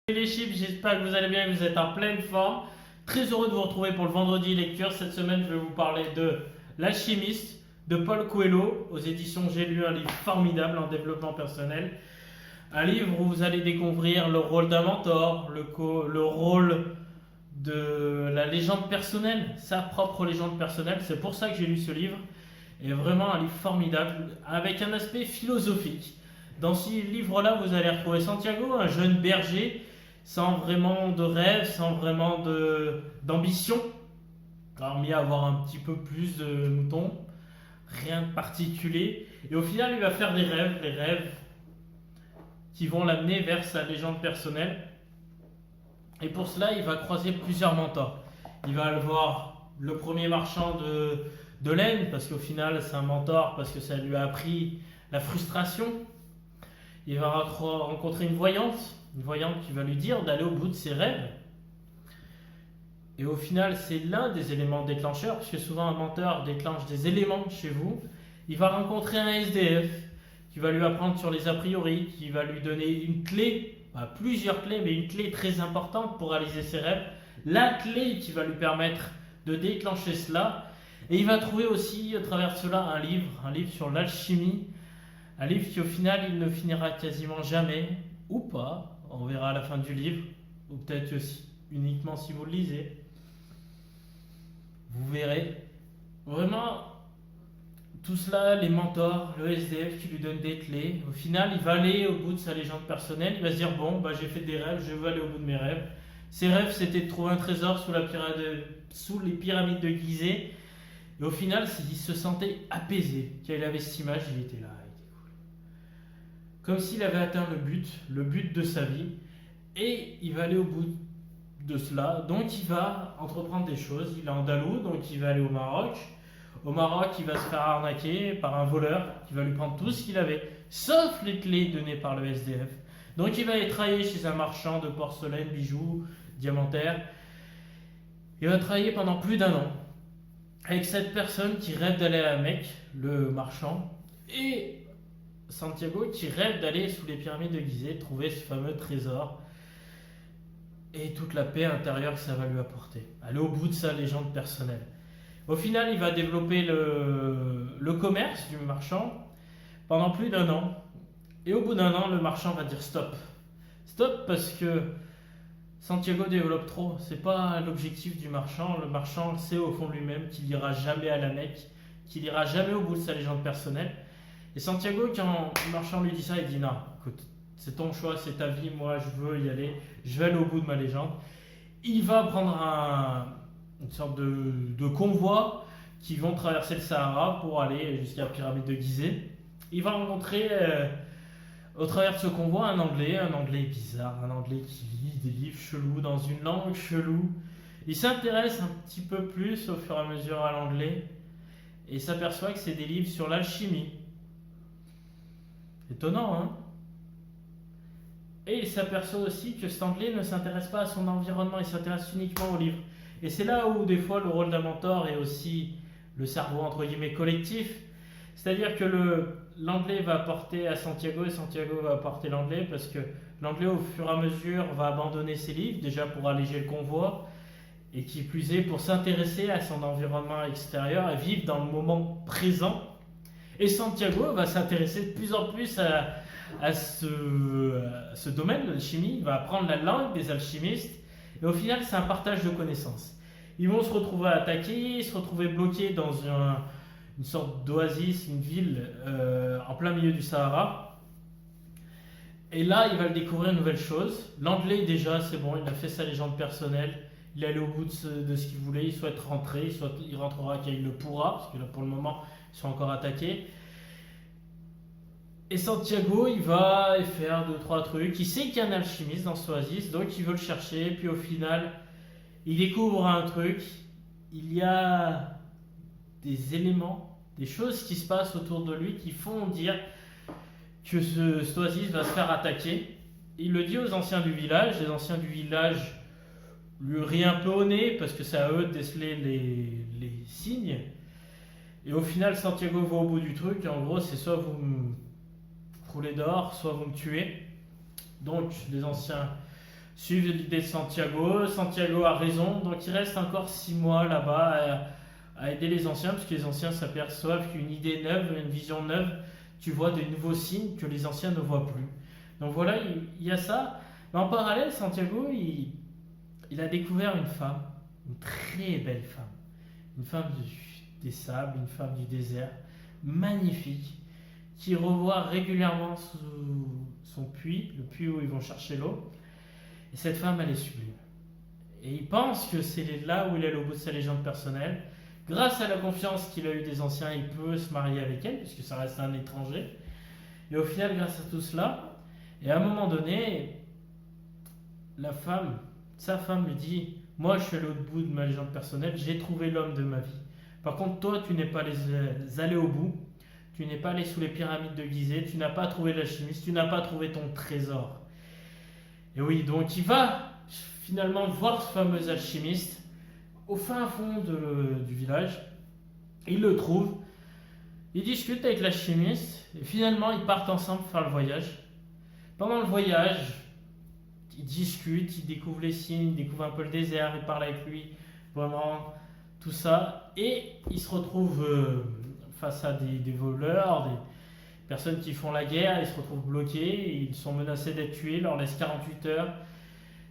Les chips, j'espère que vous allez bien, que vous êtes en pleine forme. Très heureux de vous retrouver pour le vendredi lecture. Cette semaine, je vais vous parler de L'Alchimiste de Paul Coelho aux éditions J'ai lu, un livre formidable en développement personnel. Un livre où vous allez découvrir le rôle d'un mentor, le rôle de la légende personnelle, sa propre légende personnelle. C'est pour ça que j'ai lu ce livre. Et vraiment un livre formidable avec un aspect philosophique. Dans ce livre-là, vous allez retrouver Santiago, un jeune berger sans vraiment de rêve, sans vraiment d'ambition, hormis avoir un petit peu plus de moutons, rien de particulier. Et au final, il va faire des rêves qui vont l'amener vers sa légende personnelle. Et pour cela, il va croiser plusieurs mentors. Il va aller voir le premier marchand de laine, parce qu'au final, c'est un mentor, parce que ça lui a appris la frustration. Il va rencontrer une voyante qui va lui dire d'aller au bout de ses rêves. Et au final, c'est l'un des éléments déclencheurs, puisque souvent un menteur déclenche des éléments chez vous. Il va rencontrer un SDF qui va lui apprendre sur les a priori, qui va lui donner une clé, pas plusieurs clés, mais une clé très importante pour réaliser ses rêves. La clé qui va lui permettre de déclencher cela. Et il va trouver aussi, à travers cela, un livre sur l'alchimie. Un livre qui au final il ne finira quasiment jamais, ou pas, on verra à la fin du livre, ou peut-être aussi uniquement si vous le lisez. Vous verrez. Vraiment, tout cela, les mentors, le SDF qui lui donne des clés. Au final, il va aller au bout de sa légende personnelle, il va se dire, bon, j'ai fait des rêves, je veux aller au bout de mes rêves. Ses rêves, c'était de trouver un trésor sous les pyramides de Gizeh. Et au final, il se sentait apaisé. Quand il avait cette image, il était là. Comme s'il avait atteint le but de sa vie, et il va aller au bout de cela. Donc il va entreprendre des choses. Il est andalou, donc il va aller au Maroc. Au Maroc, il va se faire arnaquer par un voleur qui va lui prendre tout ce qu'il avait, sauf les clés données par le SDF. Donc il va aller travailler chez un marchand de porcelaine, bijoux, diamantaires. Il va travailler pendant plus d'1 an avec cette personne qui rêve d'aller à la Mecque, le marchand, et Santiago qui rêve d'aller sous les pyramides de Gizeh, trouver ce fameux trésor et toute la paix intérieure que ça va lui apporter. Aller au bout de sa légende personnelle. Au final, il va développer le commerce du marchand pendant plus d'1 an. Et au bout d'1 an, le marchand va dire stop. Stop parce que Santiago développe trop. C'est pas l'objectif du marchand. Le marchand sait au fond de lui-même qu'il n'ira jamais à la Mecque, qu'il n'ira jamais au bout de sa légende personnelle. Et Santiago, quand le marchand lui dit ça, il dit non, écoute, c'est ton choix, c'est ta vie, moi je veux y aller, je vais aller au bout de ma légende. Il va prendre une sorte de convoi qui vont traverser le Sahara pour aller jusqu'à la pyramide de Gizeh. Il va rencontrer au travers de ce convoi un anglais bizarre, un anglais qui lit des livres chelous dans une langue chelou. Il s'intéresse un petit peu plus au fur et à mesure à l'anglais et s'aperçoit que c'est des livres sur l'alchimie. Étonnant, hein? Et il s'aperçoit aussi que cet anglais ne s'intéresse pas à son environnement, il s'intéresse uniquement aux livres. Et c'est là où des fois le rôle d'un mentor est aussi le cerveau entre guillemets collectif. C'est-à-dire que l'anglais va apporter à Santiago et Santiago va apporter l'anglais parce que l'anglais au fur et à mesure va abandonner ses livres, déjà pour alléger le convoi, et qui plus est pour s'intéresser à son environnement extérieur et vivre dans le moment présent. Et Santiago va s'intéresser de plus en plus à ce domaine de l'alchimie. Il va apprendre la langue des alchimistes. Et au final, c'est un partage de connaissances. Ils vont se retrouver attaqués, se retrouver bloqués dans une sorte d'oasis, une ville en plein milieu du Sahara. Et là, il va découvrir une nouvelle chose. L'anglais, déjà, c'est bon, il a fait sa légende personnelle. Il est allé au bout de ce qu'il voulait. Il souhaite rentrer, il rentrera quand il le pourra, parce que là, pour le moment, ils sont encore attaqués. Et Santiago, il va faire 2-3 trucs. Il sait qu'il y a un alchimiste dans ce oasis, donc il veut le chercher. Puis au final, il découvre un truc. Il y a des éléments, des choses qui se passent autour de lui qui font dire que cet oasis va se faire attaquer. Il le dit aux anciens du village. Les anciens du village lui rient un peu au nez parce que c'est à eux de déceler les signes. Et au final, Santiago va au bout du truc. Et en gros, c'est soit vous me roulez dehors, soit vous me tuez. Donc, les anciens suivre l'idée de Santiago. Santiago a raison, donc il reste encore 6 mois là-bas à aider les anciens, parce que les anciens s'aperçoivent qu'une idée neuve, une vision neuve, tu vois de nouveaux signes que les anciens ne voient plus. Donc voilà, il y a ça. Mais en parallèle, Santiago, il a découvert une femme, une très belle femme. Une femme des sables, une femme du désert, magnifique, qui revoit régulièrement sous son puits, le puits où ils vont chercher l'eau. Et cette femme, elle est sublime. Et il pense que c'est là où il est au bout de sa légende personnelle. Grâce à la confiance qu'il a eue des anciens, il peut se marier avec elle, puisque ça reste un étranger. Et au final, grâce à tout cela, et à un moment donné, sa femme lui dit: moi, je suis à l'autre bout de ma légende personnelle, j'ai trouvé l'homme de ma vie. Par contre, toi, tu n'es pas allé au bout, tu n'es pas allé sous les pyramides de Gizeh, tu n'as pas trouvé l'alchimiste, tu n'as pas trouvé ton trésor. Et oui, donc il va finalement voir ce fameux alchimiste au fin fond du village. Il le trouve, il discute avec l'alchimiste, et finalement, ils partent ensemble faire le voyage. Pendant le voyage, ils discutent, ils découvrent les signes, ils découvrent un peu le désert, ils parlent avec lui, vraiment tout ça. Et ils se retrouvent face à des voleurs, des personnes qui font la guerre, ils se retrouvent bloqués, ils sont menacés d'être tués, ils leur laissent 48 heures.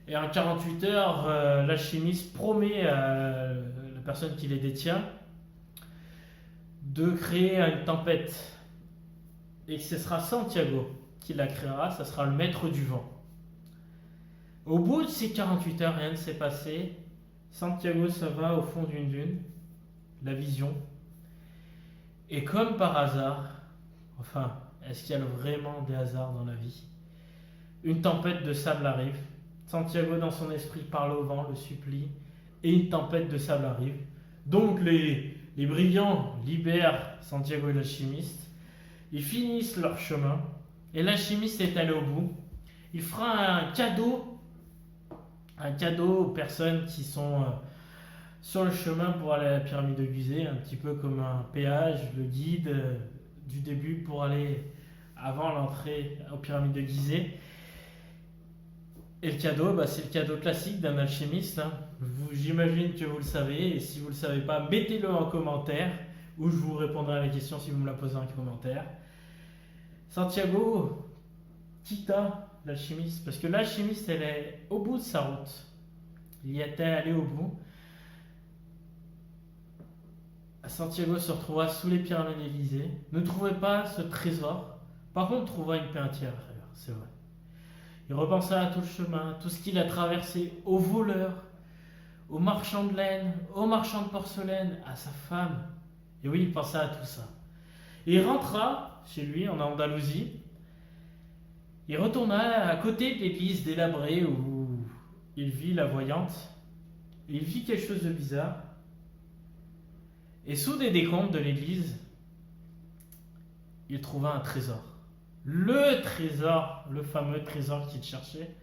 Et en 48 heures, l'alchimiste promet à la personne qui les détient de créer une tempête. Et ce sera Santiago qui la créera, ça sera le maître du vent. Au bout de ces 48 heures, rien ne s'est passé. Santiago, ça va au fond d'une dune, la vision. Et comme par hasard, enfin, est-ce qu'il y a vraiment des hasards dans la vie? Une tempête de sable arrive. Santiago, dans son esprit, parle au vent, le supplie. Et une tempête de sable arrive. Donc les brillants libèrent Santiago et l'alchimiste. Ils finissent leur chemin. Et l'alchimiste est allé au bout. Il fera un cadeau aux personnes qui sont sur le chemin pour aller à la pyramide de Gizeh, un petit peu comme un péage, le guide du début pour aller avant l'entrée aux pyramides de Gizeh. Et le cadeau, c'est le cadeau classique d'un alchimiste. J'imagine que vous le savez, et si vous ne le savez pas, mettez-le en commentaire, ou je vous répondrai à la question si vous me la posez en commentaire. Santiago quitta l'alchimiste, parce que l'alchimiste, elle est au bout de sa route. Il y était allé au bout. Santiago se retrouva sous les pyramides de Gizeh, ne trouvait pas ce trésor, par contre trouva une paix intérieure, c'est vrai. Il repensa à tout le chemin, tout ce qu'il a traversé, aux voleurs, aux marchands de laine, aux marchands de porcelaine, à sa femme. Et oui, il pensa à tout ça. Et il rentra chez lui en Andalousie. Il retourna à côté de l'église délabrée où il vit la voyante. Et il vit quelque chose de bizarre. Et sous des décombres de l'église, il trouva un trésor. Le trésor, le fameux trésor qu'il cherchait.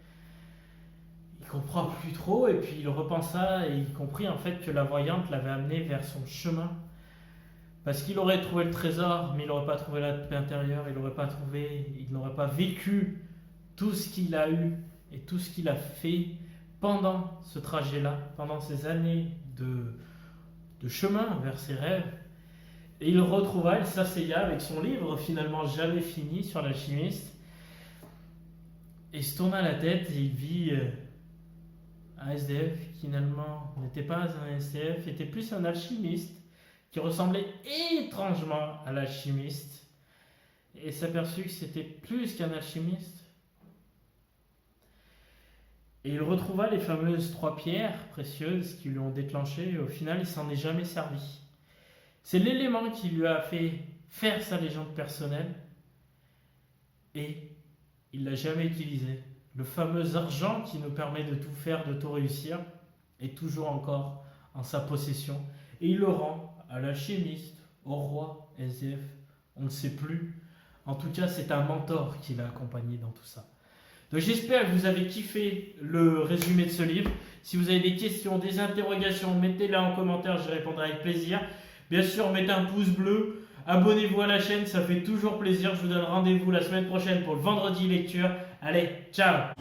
Il comprend plus trop, et puis il repensa et il comprit en fait que la voyante l'avait amené vers son chemin. Parce qu'il aurait trouvé le trésor, mais il n'aurait pas trouvé la paix intérieure, il n'aurait pas vécu tout ce qu'il a eu et tout ce qu'il a fait pendant ce trajet-là, pendant ces années de chemin vers ses rêves. Et il s'asseya avec son livre, finalement jamais fini, sur l'alchimiste. Et il se tourna la tête et il vit un SDF qui finalement n'était pas un SDF, était plus un alchimiste, qui ressemblait étrangement à l'alchimiste. Et s'aperçut que c'était plus qu'un alchimiste. Et il retrouva les fameuses 3 pierres précieuses qui lui ont déclenché, et au final il s'en est jamais servi. C'est l'élément qui lui a fait faire sa légende personnelle, et il ne l'a jamais utilisé. Le fameux argent qui nous permet de tout faire, de tout réussir, est toujours encore en sa possession. Et il le rend à l'alchimiste, au roi, SDF, on ne sait plus. En tout cas, c'est un mentor qui l'a accompagné dans tout ça. Donc j'espère que vous avez kiffé le résumé de ce livre. Si vous avez des questions, des interrogations, mettez-les en commentaire, je répondrai avec plaisir. Bien sûr, mettez un pouce bleu, abonnez-vous à la chaîne, ça fait toujours plaisir. Je vous donne rendez-vous la semaine prochaine pour le vendredi lecture. Allez, ciao!